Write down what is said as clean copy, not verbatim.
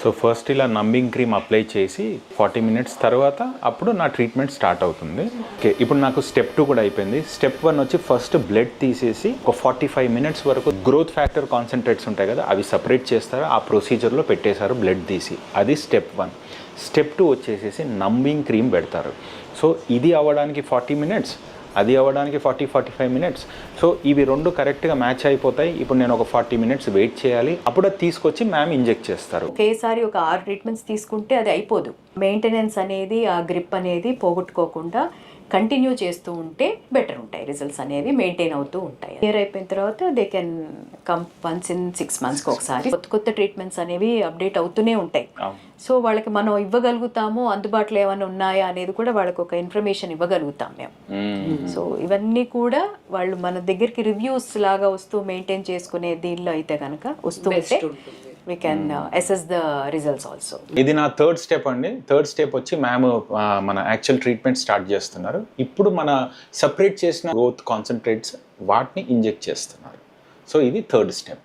So first ఇలా numbing cream apply చేసి 40 minutes తర్వాత అప్పుడు నా ట్రీట్మెంట్ స్టార్ట్ అవుతుంది. ఓకే, ఇప్పుడు నాకు స్టెప్ 2 కూడా అయిపోయింది. స్టెప్ 1 వచ్చి ఫస్ట్ బ్లడ్ తీసేసి ఒక 45 మినిట్స్ వరకు గ్రోత్ ఫ్యాక్టర్ కాన్సన్ట్రేట్స్ ఉంటాయి కదా, అవి సపరేట్ చేస్తారు. ఆ ప్రొసీజర్లో పెట్టేశారు బ్లడ్ తీసి. అది స్టెప్ 1. స్టెప్ 2 వచ్చేసేసి నంబింగ్ క్రీమ్ పెడతారు. సో ఇది అవ్వడానికి 40 మినిట్స్, అది అవ్వడానికి 40-45 మినిట్స్. సో ఇవి రెండు కరెక్ట్గా మ్యాచ్ అయిపోతాయి. ఇప్పుడు నేను ఒక 40 మినిట్స్ వెయిట్ చేయాలి. అప్పుడు అది తీసుకొచ్చి మ్యామ్ ఇంజెక్ట్ చేస్తారు. ఒకేసారి ఒక 6 ట్రీట్మెంట్స్ తీసుకుంటే అది అయిపోదు. మెయింటెనెన్స్ అనేది, ఆ గ్రిప్ అనేది పోగొట్టుకోకుండా కంటిన్యూ చేస్తూ ఉంటే బెటర్ ఉంటాయి. రిజల్ట్స్ అనేవి మెయింటైన్ అవుతూ ఉంటాయి. ఇయర్ అయిపోయిన తర్వాత they can come once in 6 మంత్స్కి ఒకసారి. కొత్త ట్రీట్మెంట్స్ అనేవి అప్డేట్ అవుతూనే ఉంటాయి. సో వాళ్ళకి మనం ఇవ్వగలుగుతాము, అందుబాటులో ఏమైనా ఉన్నాయా అనేది కూడా వాళ్ళకి ఒక ఇన్ఫర్మేషన్ ఇవ్వగలుగుతాం మేము. సో ఇవన్నీ కూడా వాళ్ళు మన దగ్గరికి రివ్యూస్ లాగా వస్తూ మెయింటైన్ చేసుకునే దీనిలో అయితే కనుక వస్తూ ఉంటే we can assess the results also. ఇది నా థర్డ్ స్టెప్ అండి. థర్డ్ స్టెప్ వచ్చి మ్యామ్ మన యాక్చువల్ ట్రీట్మెంట్ స్టార్ట్ చేస్తున్నారు. ఇప్పుడు మన సపరేట్ చేసిన గ్రోత్ కాన్సన్ట్రేట్స్ వాటిని ఇంజెక్ట్ చేస్తున్నారు. సో ఇది థర్డ్ స్టెప్.